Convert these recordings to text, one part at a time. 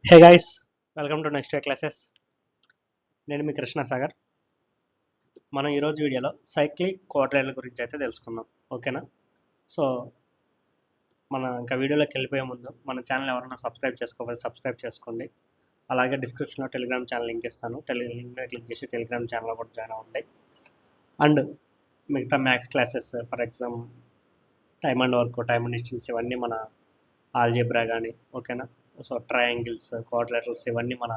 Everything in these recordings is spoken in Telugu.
Hey guys, welcome to next day classes. నేను మీ కృష్ణ సాగర్. మనం ఈరోజు వీడియోలో సైక్లిక్ క్వాడ్రైల గురించి అయితే తెలుసుకుందాం. ఓకేనా? సో ఇంకా వీడియోలోకి వెళ్ళిపోయే ముందు మన ఛానల్ ఎవరైనా సబ్స్క్రైబ్ చేసుకోకపోతే సబ్స్క్రైబ్ చేసుకోండి. అలాగే డిస్క్రిప్షన్లో టెలిగ్రామ్ ఛానల్ లింక్ ఇస్తాను. లింక్ మీద క్లిక్ చేసి టెలిగ్రామ్ ఛానల్లో కూడా జాయిన్ అవ్వండి. అండ్ మిగతా maths classes, for exam time and work, time and distance, ఇవన్నీ మన ఆల్జీబ్రా కానీ, ఓకేనా, సో ట్రయాంగిల్స్, క్వాడ్రిలేటరల్స్, ఇవన్నీ మన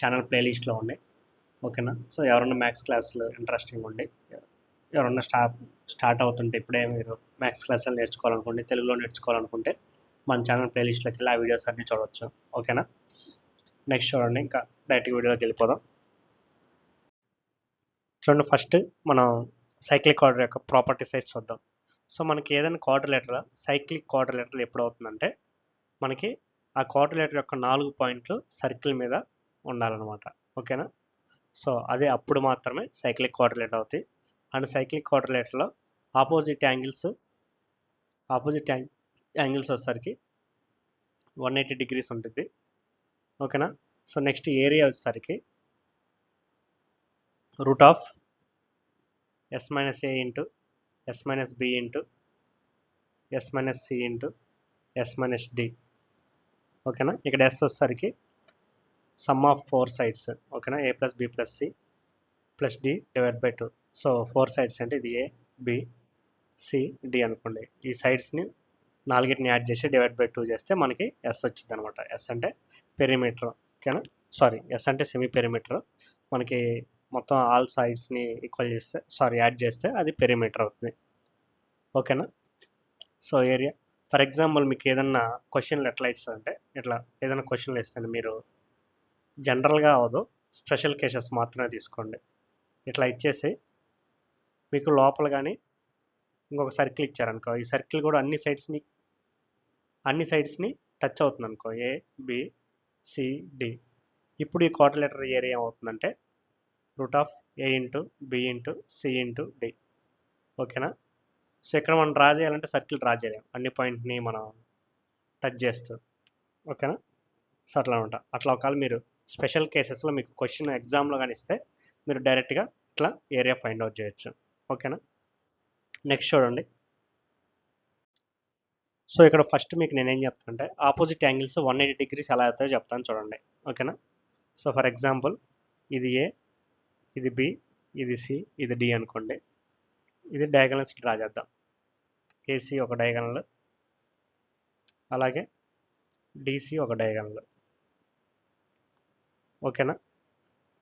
ఛానల్ ప్లేలిస్ట్లో ఉన్నాయి. ఓకేనా? సో ఎవరన్నా మ్యాథ్స్ క్లాసులు ఇంట్రెస్టింగ్ ఉండి, ఎవరన్నా స్టార్ట్ అవుతుంటే ఇప్పుడే మీరు మ్యాథ్స్ క్లాసులు నేర్చుకోవాలనుకుంటే, తెలుగులో నేర్చుకోవాలనుకుంటే మన ఛానల్ ప్లేలిస్ట్లోకి వెళ్ళి ఆ వీడియోస్ అన్నీ చూడవచ్చు. ఓకేనా? నెక్స్ట్ చూడండి, ఇంకా డైరెక్ట్ వీడియోలోకి వెళ్ళిపోదాం. చూడండి, ఫస్ట్ మనం సైక్లిక్ క్వాడ్రిలేటర్ యొక్క ప్రాపర్టీస్ అయితే చూద్దాం. సో మనకి ఏదైనా క్వాడ్రిలేటర్, సైక్లిక్ క్వాడ్రిలేటర్ ఎప్పుడు అవుతుందంటే, మనకి ఆ క్వాడ్రిలేటర్ యొక్క 4 పాయింట్లు సర్కిల్ మీద ఉండాలన్నమాట. ఓకేనా? సో అదే అప్పుడు మాత్రమే సైక్లిక్ క్వాడ్రిలేటర్ అవుతాయి. అండ్ సైక్లిక్ క్వాడ్రిలేటర్లో ఆపోజిట్ యాంగిల్స్ వచ్చేసరికి 180 డిగ్రీస్ ఉంటుంది. ఓకేనా? సో నెక్స్ట్ ఏరియా వచ్చేసరికి root of S minus A into S minus B into S minus C into S minus D. ఓకేనా? ఇక్కడ ఎస్ వచ్చేసరికి సమ్ ఆఫ్ 4 సైడ్స్. ఓకేనా? A plus B plus C plus D divide by 2. So 4 sides అంటే ఇది ఏ, బి, సి, డి అనుకోండి. ఈ సైడ్స్ని 4ని యాడ్ చేసి డివైడ్ బై 2 చేస్తే మనకి ఎస్ వచ్చింది అనమాట. ఎస్ అంటే పెరిమీటర్. ఓకేనా? సారీ, ఎస్ అంటే సెమీ పెరిమీటర్. మనకి మొత్తం ఆల్ సైడ్స్ని యాడ్ చేస్తే అది పెరిమీటర్ అవుతుంది. ఓకేనా? సో ఏరియా, ఫర్ ఎగ్జాంపుల్ మీకు ఏదన్నా క్వశ్చన్లు ఎట్లా ఇస్తుందంటే, ఇట్లా ఏదైనా క్వశ్చన్లు ఇస్తుంది, మీరు జనరల్గా అవ్వదు, స్పెషల్ కేసెస్ మాత్రమే తీసుకోండి. ఇట్లా ఇచ్చేసి మీకు లోపల కానీ ఇంకొక సర్కిల్ ఇచ్చారనుకో, ఈ సర్కిల్ కూడా అన్ని సైడ్స్ని టచ్ అవుతుంది అనుకో, ఏ, బి, సి, డి. ఇప్పుడు ఈ క్వాడ్రిలేటర్ ఏరియా ఏమవుతుందంటే root of A into B into C into D. ఓకేనా? సో ఇక్కడ మనం డ్రా చేయాలంటే సర్కిల్ డ్రా చేయలేం, అన్ని పాయింట్ని మనం టచ్ చేస్తూ. ఓకేనా? సో అట్లా అనమాట. అట్లా ఒకవేళ మీరు స్పెషల్ కేసెస్లో మీకు క్వశ్చన్ ఎగ్జామ్లో కానీ ఇస్తే మీరు డైరెక్ట్గా ఇట్లా ఏరియా ఫైండ్ అవుట్ చేయొచ్చు. ఓకేనా? నెక్స్ట్ చూడండి. సో ఇక్కడ ఫస్ట్ మీకు నేనేం చెప్తానంటే, ఆపోజిట్ యాంగిల్స్ 180 డిగ్రీస్ ఎలా అవుతాయో చెప్తాను చూడండి. ఓకేనా? సో ఫర్ ఎగ్జాంపుల్ ఇది ఏ, ఇది బి, ఇది సి, ఇది డి అనుకోండి. ఇది డయాగనల్స్ డ్రా చేద్దాం. ఏసీ ఒక డయాగనల్, అలాగే డిసి ఒక డయాగనల్. ఓకేనా?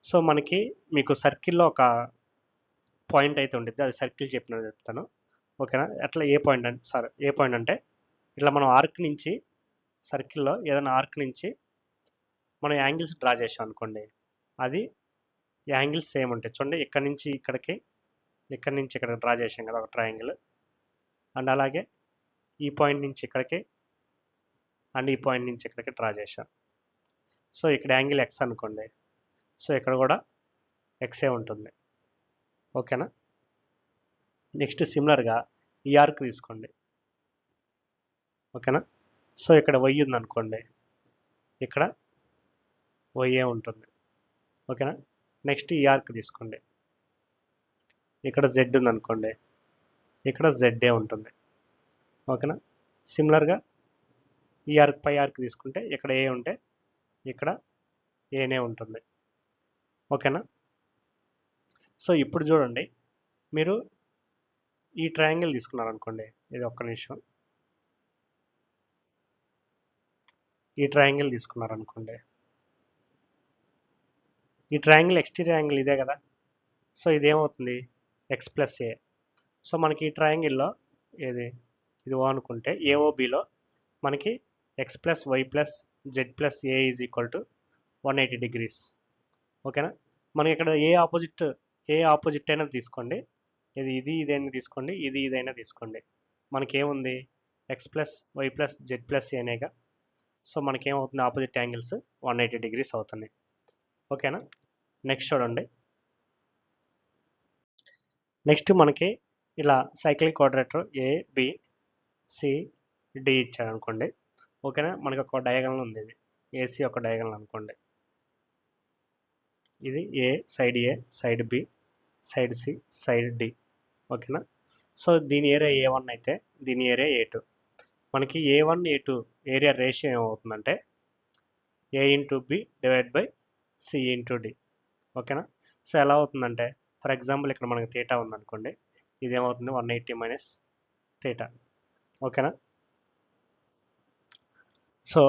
సో మీకు సర్కిల్లో ఒక పాయింట్ అయితే ఉంటుంది, అది సర్కిల్ చెప్పినట్టు చెప్తాను. ఓకేనా? అట్లా ఏ పాయింట్ అంటే ఇట్లా మనం ఆర్క్ నుంచి, సర్కిల్లో ఏదైనా ఆర్క్ నుంచి మనం యాంగిల్స్ డ్రా చేసాం అనుకోండి, అది యాంగిల్స్ సేమ్ ఉంటాయి. చూడండి, ఇక్కడ నుంచి ఇక్కడికి డ్రా చేసాం కదా ఒక ట్రయాంగిల్. అండ్ అలాగే ఈ పాయింట్ నుంచి ఇక్కడికి అండ్ ఈ పాయింట్ నుంచి ఇక్కడికి డ్రా చేసాం. సో ఇక్కడ యాంగిల్ ఎక్స్ అనుకోండి, సో ఇక్కడ కూడా ఎక్సే ఉంటుంది. ఓకేనా? నెక్స్ట్ సిమిలర్గా ఈ ఆర్క్ తీసుకోండి. ఓకేనా? సో ఇక్కడ వై ఉందనుకోండి, ఇక్కడ వైఏ ఉంటుంది. ఓకేనా? నెక్స్ట్ ఈ ఆర్క్ తీసుకోండి, ఇక్కడ జెడ్ ఉందనుకోండి, ఇక్కడ జెడ్ఏ ఉంటుంది. ఓకేనా? సిమిలర్గా ఈ ఆర్క్ పై ఆర్క్ తీసుకుంటే ఇక్కడ ఏ ఉంటే ఇక్కడ ఏనే ఉంటుంది. ఓకేనా? సో ఇప్పుడు చూడండి, మీరు ఈ ట్రయాంగిల్ తీసుకున్నారనుకోండి, ఇది ఒక్క నిమిషం, ఈ ట్రయాంగిల్ తీసుకున్నారనుకోండి, ఈ ట్రయాంగిల్ ఎక్స్టీరియర్ యాంగిల్ ఇదే కదా. సో ఇదేమవుతుంది, ఎక్స్ ప్లస్ ఏ. సో మనకి ఈ ట్రయాంగిల్లో ఇది ఓ అనుకుంటే, ఏఓబిలో మనకి X plus Y plus Z plus A is equal to 180 degrees. ఓకేనా? మనకి ఇక్కడ ఏ ఆపోజిట్ అయినా తీసుకోండి, ఇదైనా తీసుకోండి, ఇదైనా తీసుకోండి, మనకేముంది X plus Y plus Z plus ఏనేగా. సో మనకేమవుతుంది, ఆపోజిట్ యాంగిల్స్ 180 డిగ్రీస్ అవుతున్నాయి. ఓకేనా? నెక్స్ట్ చూడండి. నెక్స్ట్ మనకి ఇలా cyclic quadrilateral A, B, C, D ఇచ్చారనుకోండి. ఓకేనా? మనకి ఒక డయాగ్రామ్ ఉంది ఇది. ఏసీ ఒక డయాగనల్ అనుకోండి. ఇది A side B side C side D. ఓకేనా. సో దీని ఏరియా A1 అయితే దీని ఏరియా A2. మనకి A1 A2 ఏరియా రేషియో ఏమవుతుందంటే A into B divide by C into D. ఓకేనా. సో ఎలా అవుతుందంటే ఫర్ ఎగ్జాంపుల్ ఇక్కడ మనకి తీటా ఉందనుకోండి, ఇది ఏమవుతుంది 180 మైనస్ తీటా. ఓకేనా. సో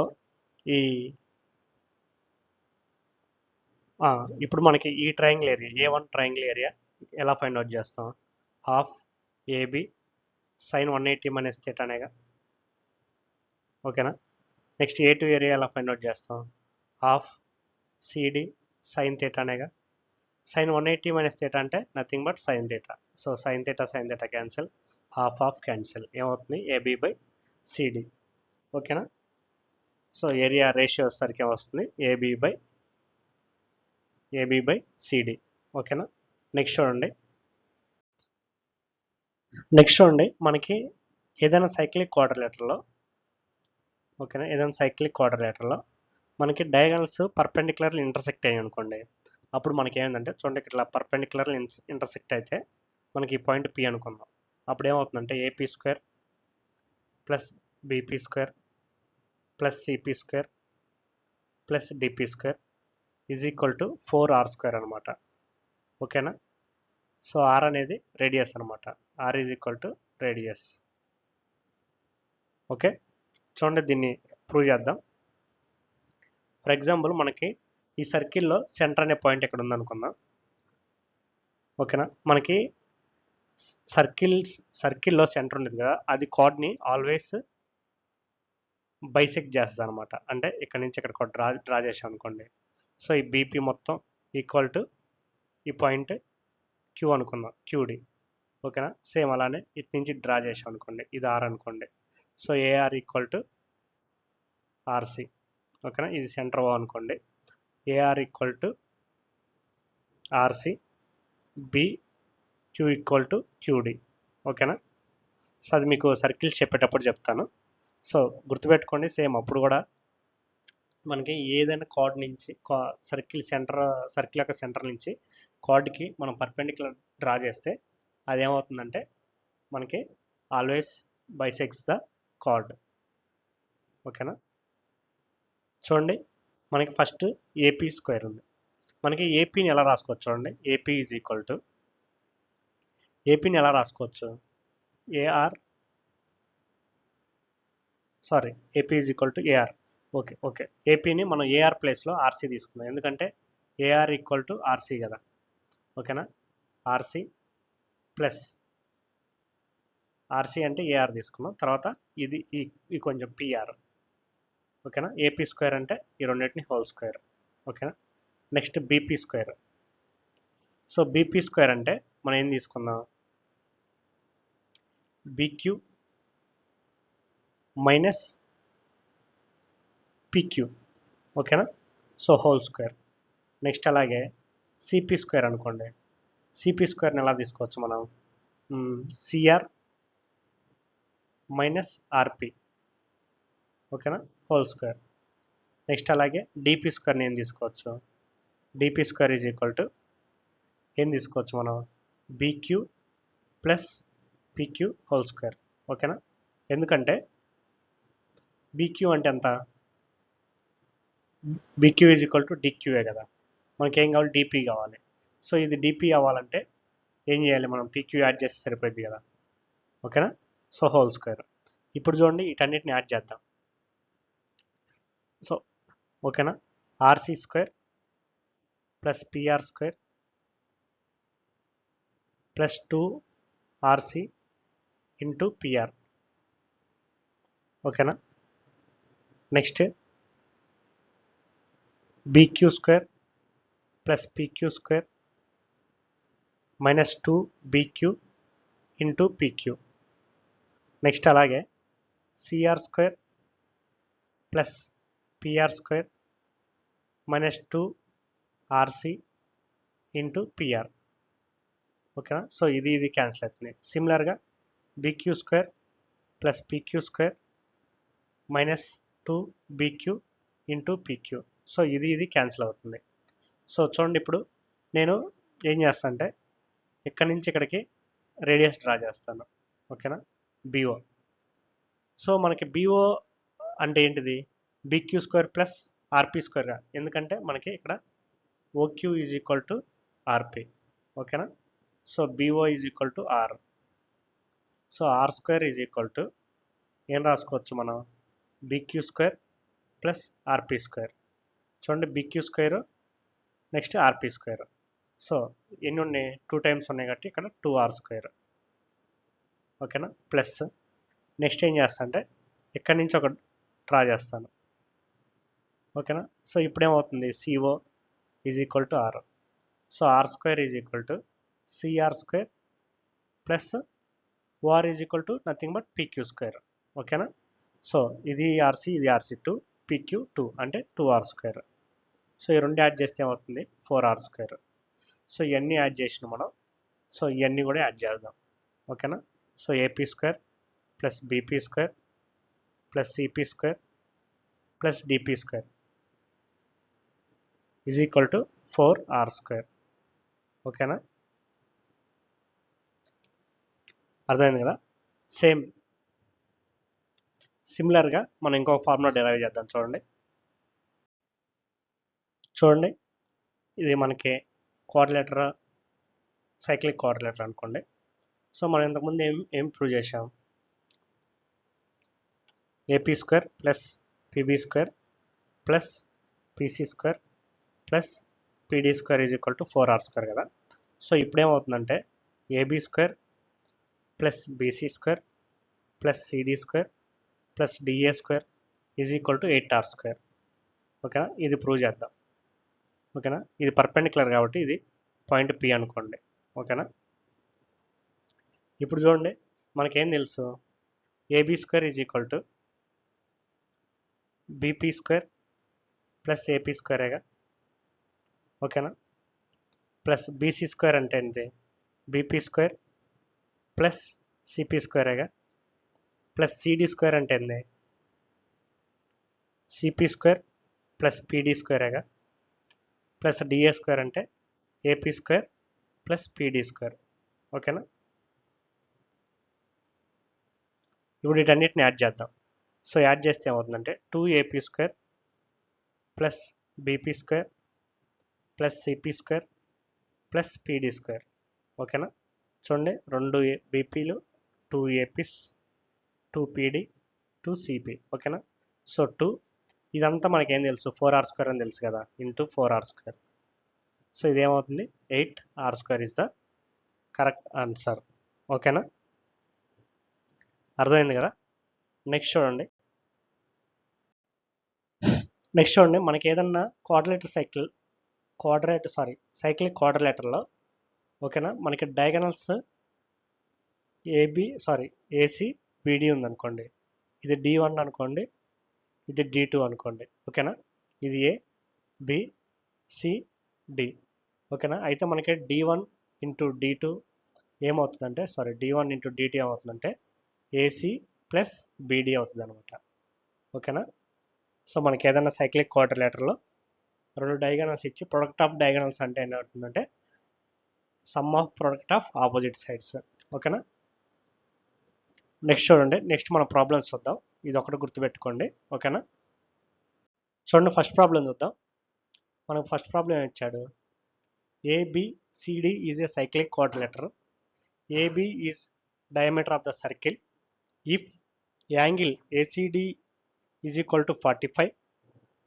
ఈ ఇప్పుడు మనకి ఈ triangle area A1 triangle area ఎలా ఫైండ్ అవుట్ చేస్తాం? హాఫ్ ఏబి సైన్ 180 మైనస్ తీటానేగా. ఓకేనా. నెక్స్ట్ A2 ఏరియా ఎలా ఫైండ్ అవుట్ చేస్తాం? హాఫ్ సిడి సైన్ తీటానేగా. సైన్ 180 మైనస్ తీటా అంటే nothing but sine theta. So sine theta cancel, half cancel, ఏమవుతుంది ఏబి బై సిడి. ఓకేనా. సో ఏరియా రేషియో వచ్చేసరికి ఏమొస్తుంది ఏబి బై సిడి. ఓకేనా. నెక్స్ట్ చూడండి మనకి ఏదైనా సైక్లిక్ క్వాడ్రిలేటర్లో, ఓకేనా, ఏదైనా సైక్లిక్ క్వాడ్రిలేటర్లో మనకి డయాగనల్స్ పర్పెండిక్యులర్లీ ఇంటర్సెక్ట్ అయ్యాయి అనుకోండి, అప్పుడు మనకి ఏమైందంటే చూడండి ఇట్లా పర్పెండిక్యులర్లీ ఇంటర్సెక్ట్ అయితే మనకి ఈ పాయింట్ పి అనుకుందాం. అప్పుడు ఏమవుతుందంటే AP square plus BP square plus CP square plus DP square is equal to 4r square అనమాట. ఓకేనా. సో ఆర్ అనేది రేడియస్ అనమాట. R is equal to radius. Okay. చూడండి దీన్ని ప్రూవ్ చేద్దాం. ఫర్ ఎగ్జాంపుల్ మనకి ఈ సర్కిల్లో సెంటర్ అనే పాయింట్ ఎక్కడ ఉందనుకుందాం. ఓకేనా. మనకి సర్కిల్లో సెంటర్ ఉండేది కదా, అది కార్డ్ని ఆల్వేస్ బైసెక్ట్ చేస్తుంది అనమాట. అంటే ఇక్కడ నుంచి ఇక్కడ డ్రా చేసాం అనుకోండి. సో ఈ బీపీ మొత్తం ఈక్వల్ టు ఈ పాయింట్ క్యూ అనుకుందాం, క్యూడి. ఓకేనా. సేమ్ అలానే ఇటు నుంచి డ్రా చేసాం అనుకోండి, ఇది ఆర్ అనుకోండి. So AR equal to RC. ఓకేనా. ఇది సెంటర్ ఓ అనుకోండి. AR equal to RC B Q equal to QD. ఓకేనా. సో అది మీకు సర్కిల్స్ చెప్పేటప్పుడు చెప్తాను. సో గుర్తుపెట్టుకోండి, సేమ్ అప్పుడు కూడా మనకి ఏదైనా కార్డ్ నుంచి సర్కిల్ యొక్క సెంటర్ నుంచి కార్డ్కి మనం పర్పెండిక్యులర్ డ్రా చేస్తే అదేమవుతుందంటే మనకి ఆల్వేస్ బైసెక్ట్స్ ద కార్డ్. ఓకేనా. చూడండి మనకి ఫస్ట్ ఏపీ స్క్వేర్ ఉంది. మనకి ఏపీని ఎలా రాసుకోవచ్చు చూడండి. ఏపీ ఈజ్ ఈక్వల్ టు ఏపీని ఎలా రాసుకోవచ్చు? AP is equal to AR. Okay ఏపీని మనం ఏఆర్ ప్లేస్లో ఆర్సీ తీసుకుందాం, ఎందుకంటే ఏఆర్ ఈక్వల్ టు ఆర్సీ కదా. ఓకేనా. ఆర్సీ ప్లస్ ఆర్సీ అంటే ఏఆర్ తీసుకున్నాం, తర్వాత ఇది ఈ కొంచెం పిఆర్. ఓకేనా. ఏపీ స్క్వేర్ అంటే ఈ రెండింటిని హోల్ స్క్వేర్. ఓకేనా. Next BP square. So BP square అంటే మనం ఏం తీసుకుందాం? BQ minus PQ. ఓకేనా. So whole square. నెక్స్ట్ అలాగే సిపీ స్క్వేర్ అనుకోండి. సిపీ స్క్వేర్ని ఎలా తీసుకోవచ్చు మనం? CR minus RP. ఓకేనా. Whole square. నెక్స్ట్ అలాగే డిపి స్క్వేర్ని ఏం తీసుకోవచ్చు? DP square is equal to ఏం తీసుకోవచ్చు మనం? BQ plus PQ whole square. ఓకేనా. ఎందుకంటే బీక్యూ అంటే ఎంత? బీక్యూ ఈజ్ ఈక్వల్ టు డిక్యూఏ కదా. మనకి ఏం కావాలి? డిపి కావాలి. సో ఇది డిపి అవ్వాలంటే ఏం చేయాలి మనం? పీక్యూ యాడ్ చేస్తే సరిపోద్ది కదా. ఓకేనా. So whole square. ఇప్పుడు చూడండి వీటన్నిటిని యాడ్ చేద్దాం. సో ఓకేనా. RC square plus PR square plus 2RC into PR. ఓకేనా. Next BQ square plus PQ square minus 2BQ into PQ. Next అలాగే CR square plus PR square minus 2RC into PR. ఓకేనా. సో ఇది క్యాన్సిల్ అవుతుంది. సిమిలర్గా BQ square plus PQ square minus 2BQ into PQ. So ఇది క్యాన్సిల్ అవుతుంది. సో చూడండి, ఇప్పుడు నేను ఏం చేస్తాను అంటే ఇక్కడి నుంచి ఇక్కడికి రేడియస్ డ్రా చేస్తాను. ఓకేనా, బీఓ. సో మనకి బీఓ అంటే ఏంటిది, బీక్యూ స్క్వేర్ ప్లస్ ఆర్పీ స్క్వేర్గా, ఎందుకంటే మనకి ఇక్కడ OQ is equal to RP. ఓకేనా, so BO is equal to R. So R square is equal to ఏం రాసుకోవచ్చు మనం, BQ square plus RP square. చూడండి, BQ square next RP square. So ఎన్ని ఉన్నాయి, 2 టైమ్స్ ఉన్నాయి కాబట్టి ఇక్కడ 2r స్క్వేర్. ఓకేనా, ప్లస్ నెక్స్ట్ ఏం చేస్తా అంటే ఇక్కడి నుంచి ఒక డ్రా చేస్తాను. ఓకేనా, సో ఇప్పుడు ఏమవుతుంది, CO is equal to R. So R square is equal to CR square plus OR is equal to nothing but PQ square. ఓకేనా, సో ఇది ఆర్సీ, ఇది ఆర్సీ, 2 పీక్యూ 2 అంటే 2r స్క్వేర్. సో ఈ రెండు యాడ్ చేస్తే ఏమవుతుంది, 4r స్క్వేర్. సో ఇవన్నీ యాడ్ చేసిన మనం, సో ఇవన్నీ కూడా యాడ్ చేద్దాం. ఓకేనా, so AP square plus BP square plus CP square plus DP square is equal to 4r square. ఓకేనా, అర్థమైంది కదా. సేమ్ సిమిలర్గా మనం ఇంకొక ఫార్ములా డెరైవ్ చేద్దాం. చూడండి ఇది మనకి కోఆర్డినేటర్, సైక్లిక్ కోఆర్డినేటర్ అనుకోండి. సో మనం ఇంతకుముందు ఏం ప్రూవ్ చేసాం, AP square plus PB square plus PC square plus PD square is equal to 4r square కదా. సో ఇప్పుడు ఏమవుతుందంటే AB square plus BC square plus CD square plus DA square is equal to 8r square. ఓకేనా, ఇది ప్రూవ్ చేద్దాం. ఓకేనా, ఇది పర్పెండిక్యులర్ కాబట్టి ఇది పాయింట్ పి అనుకోండి. ఓకేనా, ఇప్పుడు చూడండి మనకేం తెలుసు, AB square is equal to BP square plus AP స్క్వేరేగా. ఓకేనా, ప్లస్ బీసీ స్క్వేర్ అంటే ఏంటి, బీపీ స్క్వేర్ ప్లస్ సిపీ స్క్వేరేగా. ప్లస్ సిడీ స్క్వేర్ అంటే ఏంటి, సిపీ స్క్వేర్ ప్లస్ పీడీ స్క్వేరేగా. ప్లస్ డిఏ స్క్వేర్ అంటే AP square plus PD square. ఓకేనా, ఇప్పుడు వీటన్నిటిని యాడ్ చేద్దాం. సో యాడ్ చేస్తే ఏమవుతుందంటే 2AP square plus BP square plus CP square plus PD square. ఓకేనా, చూడండి 2 బీపీలు, 2 ఏపీస్, 2 పీడీ, 2 సిపీ. ఓకేనా, సో 2 ఇదంతా మనకేం తెలుసు, 4r స్క్వేర్ అని తెలుసు కదా, ఇంటూ 4r స్క్వేర్. సో ఇదేమవుతుంది, 8r square is the correct answer. ఓకేనా, అర్థమైంది కదా. నెక్స్ట్ చూడండి మనకి ఏదన్నా సైక్లిక్ క్వాడ్రిలేటర్లో ఓకేనా, మనకి డయాగనల్స్ ఏసీ బీడీ ఉందనుకోండి, ఇది D1 అనుకోండి, ఇది D2 అనుకోండి. ఓకేనా, ఇది ఏ బి సి డి. ఓకేనా, అయితే మనకి D1 ఇంటూ D2 ఏమవుతుందంటే D1 ఇంటూ DT ఏమవుతుందంటే ఏసీ ప్లస్ బీడీ అవుతుంది అనమాట. ఓకేనా, సో మనకి ఏదైనా సైక్లిక్ క్వాడ్రిలేటర్లో 2 డయాగనల్స్ ఇచ్చి ప్రొడక్ట్ ఆఫ్ డయాగనల్స్ అంటే ఏమవుతుందంటే some of product of opposite sides. ఓకేనా, నెక్స్ట్ చూడండి, నెక్స్ట్ మన ప్రాబ్లమ్స్ చూద్దాం. ఇది ఒకటి గుర్తుపెట్టుకోండి. ఓకేనా, చూడండి ఫస్ట్ ప్రాబ్లం చూద్దాం. మనకు ఫస్ట్ ప్రాబ్లం ఏమి ఇచ్చాడు, ABCD is a cyclic quadrilateral. AB is diameter of the circle if angle ACD is equal to 45,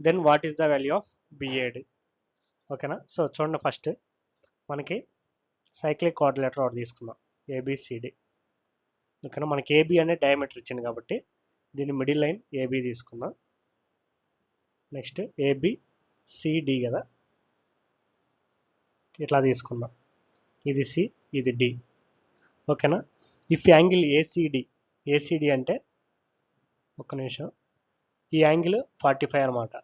then what is the value of BAD. ఓకేనా, సో చూడండి ఫస్ట్ మనకి సైక్లిక్ కోఆర్డినేటర్ ఒకటి తీసుకుందాం, ఏబిసిడి. ఓకేనా, మనకి ఏబి అనే డయామీటర్ ఇచ్చింది కాబట్టి దీని మిడిల్ లైన్ ఏబి తీసుకుందాం. నెక్స్ట్ ఏబిసిడి కదా, ఇట్లా తీసుకుందాం, ఇది సి, ఇది డి. ఓకేనా, ఇఫ్ యాంగిల్ ఏసిడి అంటే ఒక్క నిమిషం, ఈ యాంగిల్ 45 అనమాట.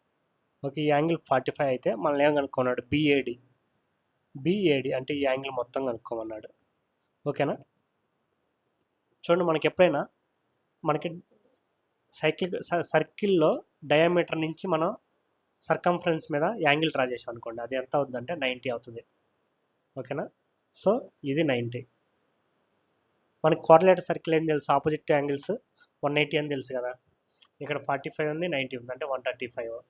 ఓకే, ఈ యాంగిల్ 45 అయితే మనల్ని ఏం కనుక్కున్నాడు, బిఏడి అంటే ఈ యాంగిల్ మొత్తం కనుక్కోమన్నాడు. ఓకేనా, చూడండి మనకి ఎప్పుడైనా మనకి సర్కిల్లో డయామీటర్ నుంచి మనం సర్కంఫరెన్స్ మీద యాంగిల్ డ్రా చేసాం అనుకోండి, అది ఎంత అవుతుందంటే 90 అవుతుంది. ఓకేనా. సో ఇది 90. మనకి క్వాడ్రిలేటర్ సర్కిల్ ఏం తెలుసు, ఆపోజిట్ యాంగిల్స్ 180 అని తెలుసు కదా. ఇక్కడ 45 ఉంది, 90 ఉంది, అంటే 135.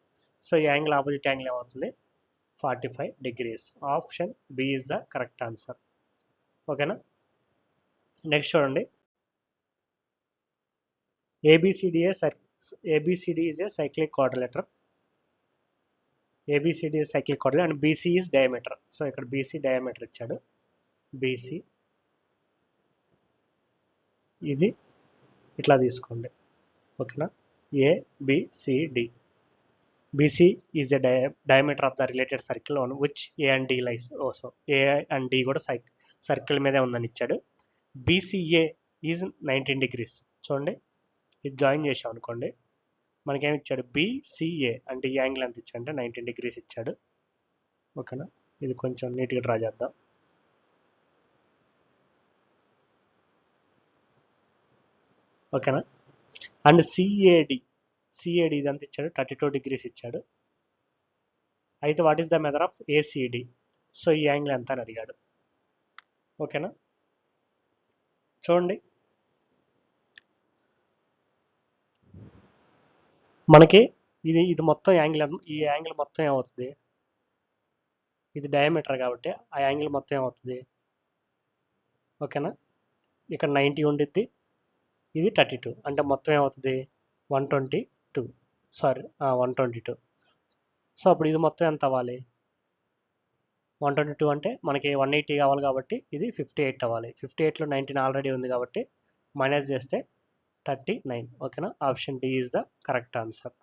సో ఈ యాంగిల్ ఆపోజిట్ యాంగిల్ ఏమవుతుంది, 45 degrees. Option B is the correct answer. ఓకేనా. నెక్స్ట్ చూడండి, ABCD is a cyclic quadrilateral. ABCD is cyclic quadrilateral and BC is diameter. So ఇక్కడ బీసీ డయామీటర్ ఇచ్చాడు. బీసీ ఇది ఇట్లా తీసుకోండి. ఓకేనా. ABCD. BC is a diameter of the related circle on which A and D lies. Also A and D కూడా సర్కిల్ మీదే ఉందని ఇచ్చాడు. BCA is 19 degrees. చూడండి, ఇది జాయిన్ చేసాం అనుకోండి, మనకేమి ఇచ్చాడు, BCA అంటే ఈ యాంగిల్ ఎంత ఇచ్చాడు అంటే 19 degrees ఇచ్చాడు. ఓకేనా. ఇది కొంచెం నీట్గా డ్రా చేద్దాం. ఓకేనా. అండ్ CAD ఇదంతా ఇచ్చాడు, 32 degrees ఇచ్చాడు. అయితే what is the method of ACD? So ఈ యాంగిల్ ఎంత అని అడిగాడు. ఓకేనా. చూడండి, మనకి ఇది మొత్తం యాంగిల్, ఈ యాంగిల్ మొత్తం ఏమవుతుంది, ఇది డయామీటర్ కాబట్టి ఆ యాంగిల్ మొత్తం ఏమవుతుంది. ఓకేనా. ఇక్కడ 90 ఉండిద్ది, ఇది 32, అంటే మొత్తం ఏమవుతుంది 122. 122. సో అప్పుడు ఇది మొత్తం ఎంత అవ్వాలి, 122 అంటే మనకి 180 కావాలి కాబట్టి ఇది 58 అవ్వాలి. 58లో 19 ఆల్రెడీ ఉంది కాబట్టి మైనస్ చేస్తే 39. ఓకేనా. Option D is the correct answer.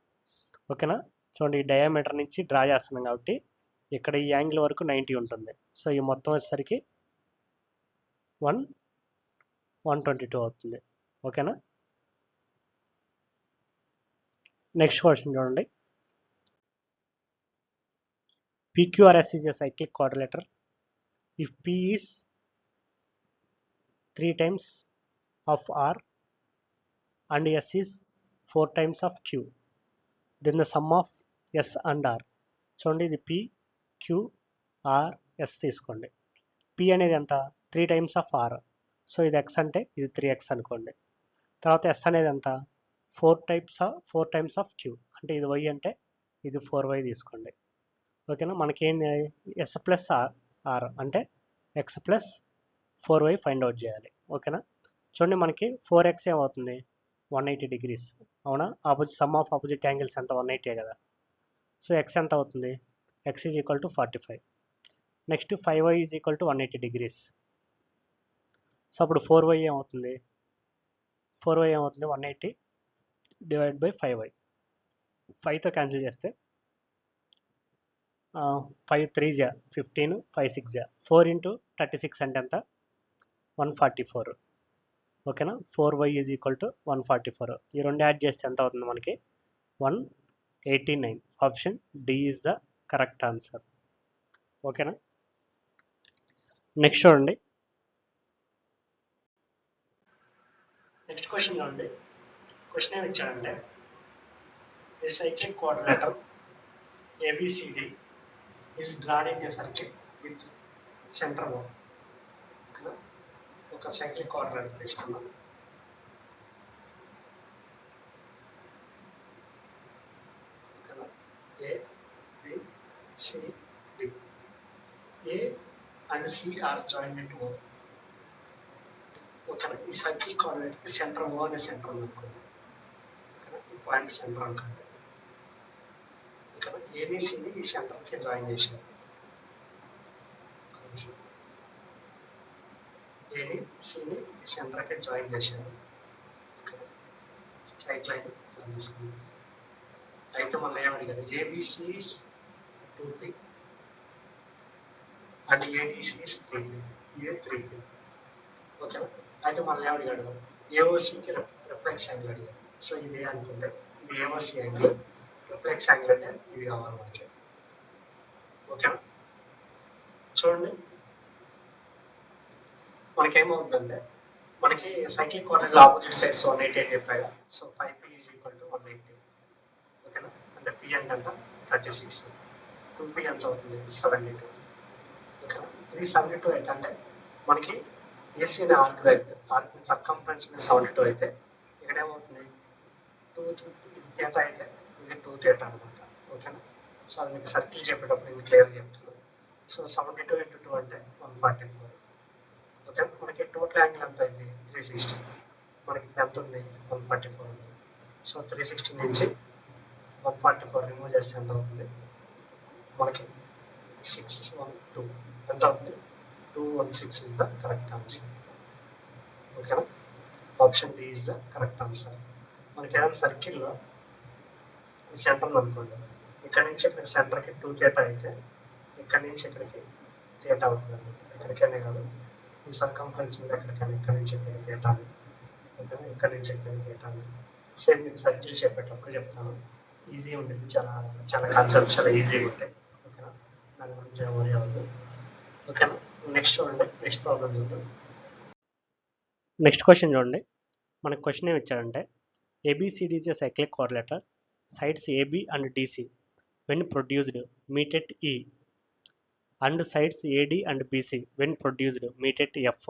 ఓకేనా. చూడండి, ఈ డయామీటర్ నుంచి డ్రా చేస్తున్నాం కాబట్టి ఇక్కడ ఈ యాంగిల్ వరకు 90 ఉంటుంది. సో ఈ మొత్తం వచ్చేసరికి 122 అవుతుంది. ఓకేనా. నెక్స్ట్ క్వశ్చన్ చూడండి, PQRS is a cyclic quadrilateral if P is 3 times of R and S is 4 times of Q, then the sum of S and R. చూడండి, ఇది P, Q, R, S తీసుకోండి. P అనేది ఎంత, 3 times of R. సో ఇది X అంటే ఇది 3X అనుకోండి. తర్వాత S అనేది ఎంత, 4 times of Q, అంటే ఇది Y అంటే ఇది 4Y తీసుకోండి. ఓకేనా. మనకేంటి, S ప్లస్ ఆర్ అంటే X plus 4Y find out చేయాలి. ఓకేనా. చూడండి, మనకి 4X ఏమవుతుంది, 180 degrees. అవునా. సమ్ ఆఫ్ ఆపోజిట్ యాంగిల్స్ ఎంత, 180 కదా. సో X ఎంత అవుతుంది, X is equal to 45. Next 5Y is equal to 180 degrees. So అప్పుడు 4Y ఏమవుతుంది, 180 డివైడ్ బై 5Y. 5తో క్యాన్సిల్ చేస్తే 5 3 జా 15, 5 6 జా 4 into 36 అంటే ఎంత, 144. ఓకేనా. 4Y is equal to 144. ఈ రెండు యాడ్ చేస్తే ఎంత అవుతుంది మనకి, 189. Option D is the correct answer. ఓకేనా. నెక్స్ట్ చూడండి, నెక్స్ట్ క్వశ్చన్ చూడండి. క్వశ్చన్ ఏమి ఇచ్చాడంటే, a cyclic quadrilateral ABCD is drawn in a circle with center O. ఒక సైక్లిక్ క్వాడ్రిలేటర్ తీసుకున్నాం. A, B, C, D. A and C are joined into O. ఓకేనా. ఈ సైక్లిక్ క్వాడ్రిలేటర్కి సెంటర్ O అనే సెంటర్ ఉంది అనుకోండి. ఓకేనా. ఈ పాయింట్ సెంటర్ అనుకోండి. ఏబిసిని ఈ సెంటర్కి జాయిన్ చేశాను. ఏని సిని ఈ సెంటర్కి జాయిన్ చేశాను. స్ట్రైట్ లైన్ తీసుకున్నాను. అయితే మనం ఏమడిగారు, ABC is 2P and ADC is 3P. ఇది 3P. ఓకేనా. అయితే మనం ఏమడిగాడు, ఏఓసికి రిఫ్లెక్స్ యాంగిల్ అడిగాడు. సో ఇది అనుకుంటే ఇది ఏఓసి యాంగిల్, రిఫ్లెక్స్ యాంగిల్ అంటే ఇది కావాలి మనకి. ఓకేనా. చూడండి, మనకేమవుతుందంటే మనకి సైక్లిక్ క్వాడ్రిలేటర్ ఆపోజిట్ సైడ్స్ 180 అని చెప్పాగా. So 5P is equal to 180. ఓకేనా. అంటే P అంటే ఎంత, 36, 2p ఎంత అవుతుంది 72. ఓకేనా, ఇది 72 అయితే అంటే మనకి ఏసీ అనే ఆర్క్ దగ్గర ఆర్క్ సర్కంఫరెన్స్ మీద 72 అయితే ఇక్కడ ఏమవుతుంది 2 ఇది థీటా అయితే ఇది 2 థీటా అనమాట. ఓకేనా, సో అది మీకు సర్కిల్ చెప్పేటప్పుడు ఇది క్లియర్ చెప్తున్నాను. సో 72 into 2 అంటే 144. ఓకే, మనకి టోటల్ యాంగిల్ ఎంత అయింది 360, మనకి ఎంత ఉంది 144 ఉంది. సో 360 నుంచి 144 రిమూవ్ చేస్తే ఎంత అవుతుంది మనకి 612 ఎంత అవుతుంది 216 ఇస్ ద కరెక్ట్ ఆన్సర్. ఓకేనా, option D is the correct answer. మనకి ఏదైనా సర్కిల్లో సెంటర్ అనుకోండి, ఇక్కడ నుంచి ఇక్కడ సెంటర్కి 2 థీటా అయితే ఇక్కడ నుంచి ఇక్కడికి థీటా అవుతుంది అనమాట. ఎక్కడికైనా కాదు, ఈ సర్కంఫరెన్స్ మీద ఎక్కడికైనా ఇక్కడ నుంచి ఇక్కడికి థీటా, ఓకేనా, ఇక్కడ నుంచి ఇక్కడికి థీటా. సేమ్ మీకు సర్కిల్ చెప్పేటప్పుడు చెప్తాను, ఈజీ ఉంటుంది, చాలా చాలా కాన్సెప్ట్స్ చాలా ఈజీగా ఉంటాయి. ఓకేనా, దాని గురించి వరీ అవ్వదు. ఓకేనా, నెక్స్ట్ చూడండి, నెక్స్ట్ ప్రాబ్లం చూద్దాం. నెక్స్ట్ క్వశ్చన్ చూడండి, మనకు క్వశ్చన్ ఏమి ఇచ్చాడంటే ABCD is a cyclic correlator, sides AB and DC when produced meet at E and sides AD and BC when produced meet at F.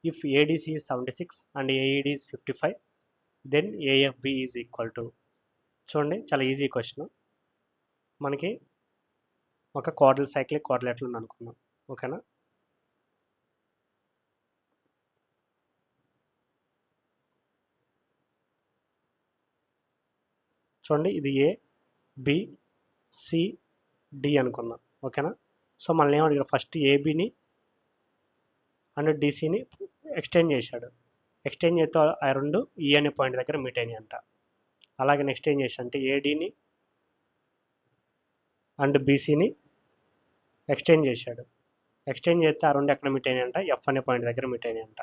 If ADC is 76 and AED is 55, then AFB is equal to. చూడండి, చాలా ఈజీ క్వశ్చన్. మనకి ఒక సైక్లిక్ కోఆర్డినేటర్ ఉంది అనుకుందాం. ఓకేనా, చూడండి, ఇది A B C D అనుకుందాం. ఓకేనా, సో మనల్ని ఏమడిగాడు, ఫస్ట్ ఏబిని అండ్ డిసిని ఎక్స్టెండ్ చేశాడు. ఎక్స్టెండ్ చేస్తే ఆ రెండు ఈ అనే పాయింట్ దగ్గర మీట్ అయినాయి అంట. అలాగే నెక్స్ట్ ఏం చేశాడు అంటే ఏడిని అండ్ బీసీని ఎక్స్టెండ్ చేశాడు. ఎక్స్టెండ్ చేస్తే ఆ రెండు ఎక్కడ మీట్ అయినాయి అంట, ఎఫ్ అనే పాయింట్ దగ్గర మీట్ అయినాయి అంట.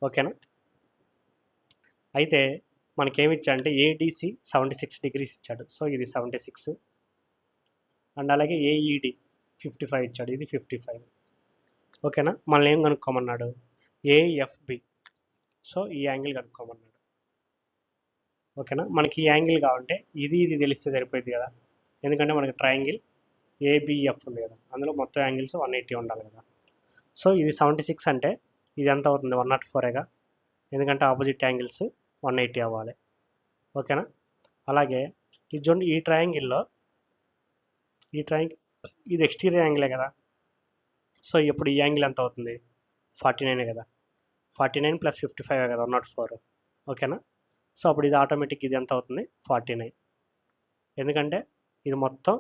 ఓకేనా, అయితే మనకేమి ఇచ్చాడంటే ఏడిసి 76 degrees ఇచ్చాడు. సో ఇది 76 అండ్ అలాగే ఏఈడి 55 ఇచ్చాడు, ఇది 55. ఓకేనా, మనల్ని ఏం కనుక్కోమన్నాడు, ఏఎఫ్బి. సో ఈ యాంగిల్ కనుక్కోమన్నాడు. ఓకేనా, మనకి ఈ యాంగిల్ కావాలంటే ఇది తెలిస్తే సరిపోయింది కదా, ఎందుకంటే మనకి ట్రయాంగిల్ ఏబిఎఫ్ ఉంది కదా, అందులో మొత్తం యాంగిల్స్ 180 ఉండాలి కదా. సో ఇది 76 అంటే ఇది ఎంత అవుతుంది 104గా, ఎందుకంటే ఆపోజిట్ యాంగిల్స్ 180 అవ్వాలి. ఓకేనా, అలాగే ఇది చూడండి, ఈ ట్రయాంగిల్లో ఇది ఎక్స్టీరియర్ యాంగిలే కదా. సో ఇప్పుడు ఈ యాంగిల్ ఎంత అవుతుంది 49 కదా, 49 + 55 కదా 104. ఓకేనా, సో అప్పుడు ఇది ఆటోమేటిక్ ఇది ఎంత అవుతుంది 49, ఎందుకంటే ఇది మొత్తం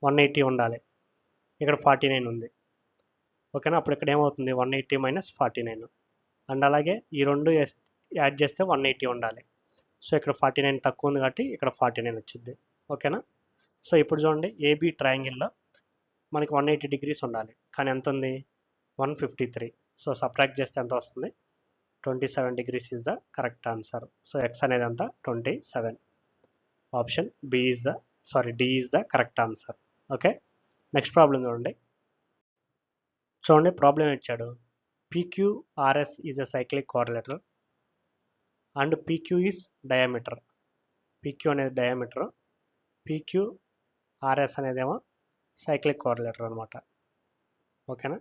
180 ఉండాలి, ఇక్కడ 49 ఉంది. ఓకేనా, అప్పుడు ఇక్కడ ఏమవుతుంది 180 - 49 అండ్ అలాగే ఈ రెండు యాడ్ చేస్తే 180 ఉండాలి. సో ఇక్కడ 49 తక్కువ ఉంది కాబట్టి ఇక్కడ 49 వచ్చింది. ఓకేనా, సో ఇప్పుడు చూడండి, ఏబి ట్రయాంగిల్లో మనకి 180 degrees ఉండాలి, కానీ ఎంత ఉంది 153. సో సబ్ట్రాక్ట్ చేస్తే ఎంత వస్తుంది 27 degrees is the correct answer. So X అనేది ఎంత 27. Option D is the correct answer. Okay, next problem చూడండి, ప్రాబ్లం ఇచ్చాడు, PQRS is a cyclic quadrilateral and PQ is diameter. PQ అనేది డయామీటర్, PQRS అనేదేమో సైక్లిక్ కోఆర్డినేటర్ అనమాట. ఓకేనా,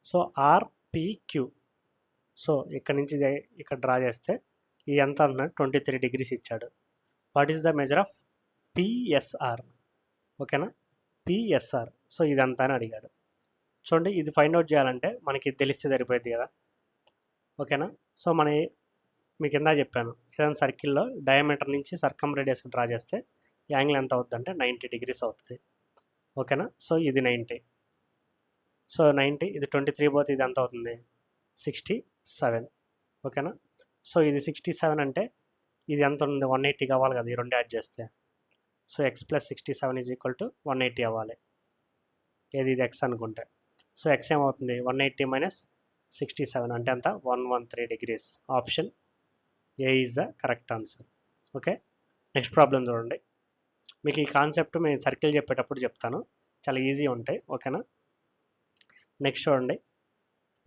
సో RPQ, సో ఇక్కడ నుంచి ఇక్కడ డ్రా చేస్తే ఇది ఎంత అన్నాడు 23 degrees ఇచ్చాడు. What is the measure of PSR? ఓకేనా, PSR, సో ఇదంతా అని అడిగాడు. చూడండి, ఇది ఫైండ్ అవుట్ చేయాలంటే మనకి తెలిస్తే సరిపోయింది కదా. ఓకేనా, సో మీకు ఇందా చెప్పాను, ఏదైనా సర్కిల్లో డయామీటర్ నుంచి సర్కమ్ రేడియస్ డ్రా చేస్తే యాంగిల్ ఎంత అవుతుంది అంటే 90 degrees అవుతుంది. ఓకేనా, సో ఇది 90. సో 90, ఇది 23 పోతే ఇది ఎంత అవుతుంది 67. ఓకేనా, సో ఇది 67 అంటే ఇది ఎంత ఉంది 180 కావాలి కదా, ఈ రెండు యాడ్ చేస్తే. So X + 67 is equal to 180 అవ్వాలి. ఇది ఎక్స్ అనుకుంటే, సో ఎక్స్ ఏమవుతుంది 180 - 67 అంటే ఎంత 113 degrees. Option A is the correct answer. Okay, next problem చూడండి, మీకు ఈ కాన్సెప్ట్ మేము సర్కిల్ చెప్పేటప్పుడు చెప్తాను, చాలా ఈజీ ఉంటాయి. ఓకేనా, నెక్స్ట్ చూడండి,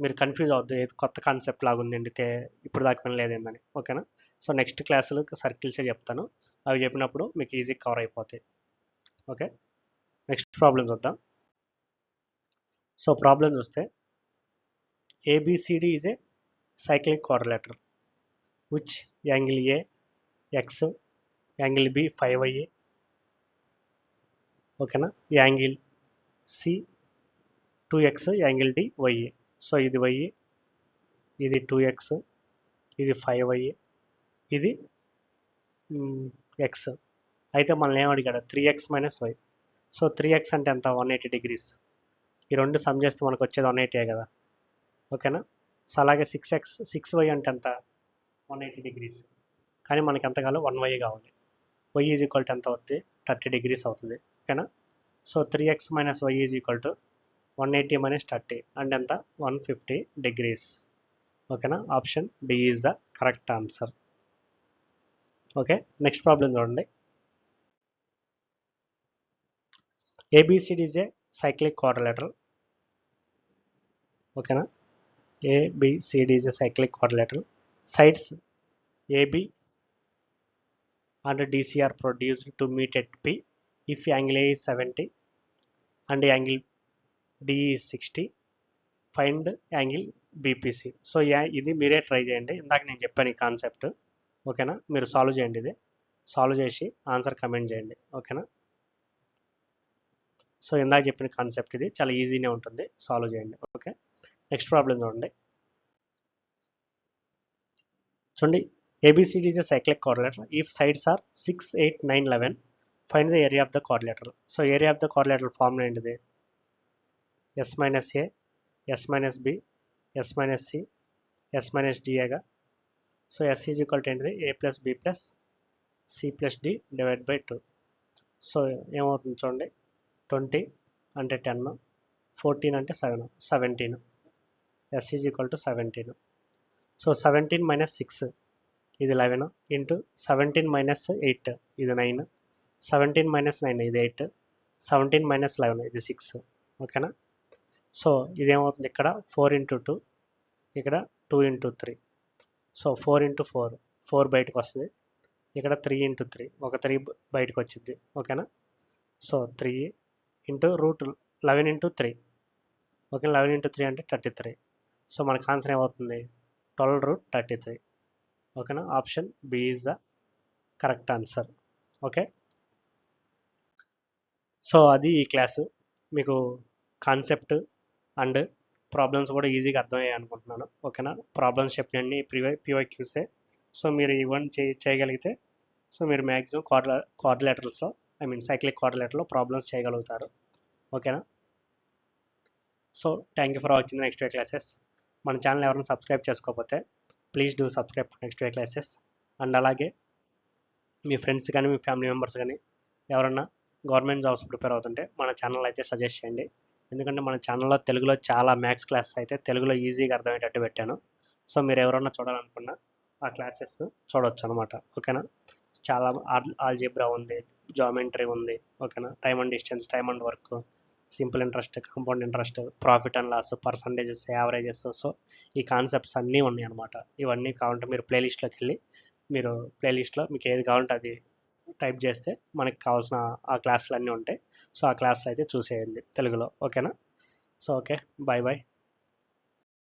మీరు కన్ఫ్యూజ్ అవద్దు, ఏది కొత్త కాన్సెప్ట్ లాగా ఉందండి ఇప్పుడు దాకా వినలేదు ఏందని. ఓకేనా, సో నెక్స్ట్ క్లాసులో సర్కిల్సే చెప్తాను. అవి చెప్పినప్పుడు మీకు ఈజీ కవర్ అయిపోతాయి. ఓకే, నెక్స్ట్ ప్రాబ్లం చూద్దాం. సో ప్రాబ్లం చూస్తే ABCD is a cyclic quadrilateral which angle A X, angle B 5YA, ఓకేనా, angle C 2X, angle D YA. So ఇది YA, ఇది 2X, ఇది 5YA, ఇది X. అయితే మనల్ని ఏమడిగాడు 3X minus Y. So 3X అంటే ఎంత 180 డిగ్రీస్. ఈ రెండు సమ్ చేస్తే మనకు వచ్చేది 180 కదా, ఓకేనా. సో అలాగే 6Y అంటే ఎంత 180 డిగ్రీస్, కానీ మనకి ఎంత కావాలి 1Y కావాలి. Y ఈజ్ ఈక్వల్ టు ఎంత అవుతుంది 30 డిగ్రీస్ అవుతుంది, ఓకేనా. So 3X minus Y is equal to 180 minus 30 అంటే ఎంత 150 డిగ్రీస్, ఓకేనా. Option D is the correct answer. Okay, next problem చూడండి. ABCD is a cyclic quadrilateral, ఓకేనా. ABCD is a cyclic quadrilateral. Sides AB and DC are produced to meet at P if angle A is 70 and angle D is 60. Find angle BPC. So ఇది మీరే ట్రై చేయండి, ఇందాక నేను చెప్పాను ఈ కాన్సెప్ట్, ఓకేనా. మీరు సాల్వ్ చేయండి, ఇది సాల్వ్ చేసి ఆన్సర్ కమెంట్ చేయండి, ఓకేనా. సో ఇందాక చెప్పిన కాన్సెప్ట్ ఇది చాలా ఈజీనే ఉంటుంది, సాల్వ్ చేయండి. ఓకే, నెక్స్ట్ ప్రాబ్లం చూడండి. చూడండి, ABCD is a cyclic quadrilateral. If sides are 6, 8, 9, 11, find the area of the quadrilateral. So area of the quadrilateral formula ఏంటిది S minus A, S minus B, S minus C, S minus D గా. So S is equal to ఏంటిది A plus B plus C plus D divided by 2. So ఏమవుతుంది చూడండి, 20 అంటే 10, 14 అంటే 7, 17. S is equal to 17. So 17 minus 6 ఇది 11 ఇంటూ 17 మైనస్ 8 ఇది 9, 17 మైనస్ 9 ఇది 8, 17 మైనస్ 11 ఇది 6, ఓకేనా. సో ఇదేమవుతుంది ఇక్కడ 4 ఇంటూ 2, ఇక్కడ 2 ఇంటూ 3. సో 4 ఇంటూ 4, 4 బయటకు వస్తుంది. ఇక్కడ 3 ఇంటూ 3, ఒక 3 బయటకు వచ్చింది, ఓకేనా. So 3 into root 11 into 3, okay, 11 into 3 అంటే 33. సో మనకు ఆన్సర్ ఏమవుతుంది 12 రూట్ 33, ఓకేనా. Option B is the correct answer. Okay, so అది ఈ క్లాసు. మీకు కాన్సెప్ట్ అండ్ ప్రాబ్లమ్స్ కూడా ఈజీగా అర్థమయ్యాయి అనుకుంటున్నాను, ఓకేనా. ప్రాబ్లమ్స్ చెప్పినన్ని PYQసే. సో మీరు ఇవన్నీ చేయగలిగితే సో మీరు మ్యాక్సిమం క్వాడ్రిలేటరల్స్లో సైక్లిక్ క్వాడ్రిలేటర్లో ప్రాబ్లమ్స్ చేయగలుగుతారు, ఓకేనా. So thank you for watching next way classes. మన ఛానల్ ఎవరైనా సబ్స్క్రైబ్ చేసుకోకపోతే please do subscribe next way classes. And అలాగే మీ ఫ్రెండ్స్ కానీ మీ ఫ్యామిలీ మెంబర్స్ కానీ ఎవరన్నా గవర్నమెంట్ జాబ్స్ ప్రిపేర్ అవుతుంటే మన ఛానల్ అయితే సజెస్ట్ చేయండి, ఎందుకంటే మన ఛానల్లో తెలుగులో చాలా మ్యాథ్స్ క్లాసెస్ అయితే తెలుగులో ఈజీగా అర్థమయ్యేటట్టు పెట్టాను. సో మీరు ఎవరన్నా చూడాలనుకున్నా ఆ క్లాసెస్ చూడవచ్చు అనమాట, ఓకేనా. చాలా ఆల్జీబ్రా ఉంది, జామెట్రీ ఉంది, ఓకేనా. Time and distance, time and work, simple interest, compound interest, profit and loss, percentages, averages. So ఈ కాన్సెప్ట్స్ అన్నీ ఉన్నాయి అనమాట. ఇవన్నీ కావాలంటే మీరు ప్లేలిస్ట్లోకి వెళ్ళి మీరు ప్లేలిస్ట్లో మీకు ఏది కావాలంటే అది టైప్ చేస్తే మనకి కావాల్సిన ఆ క్లాసులు అన్నీ ఉంటాయి. సో ఆ క్లాసులు అయితే చూసేయండి తెలుగులో, ఓకేనా. So okay, bye bye.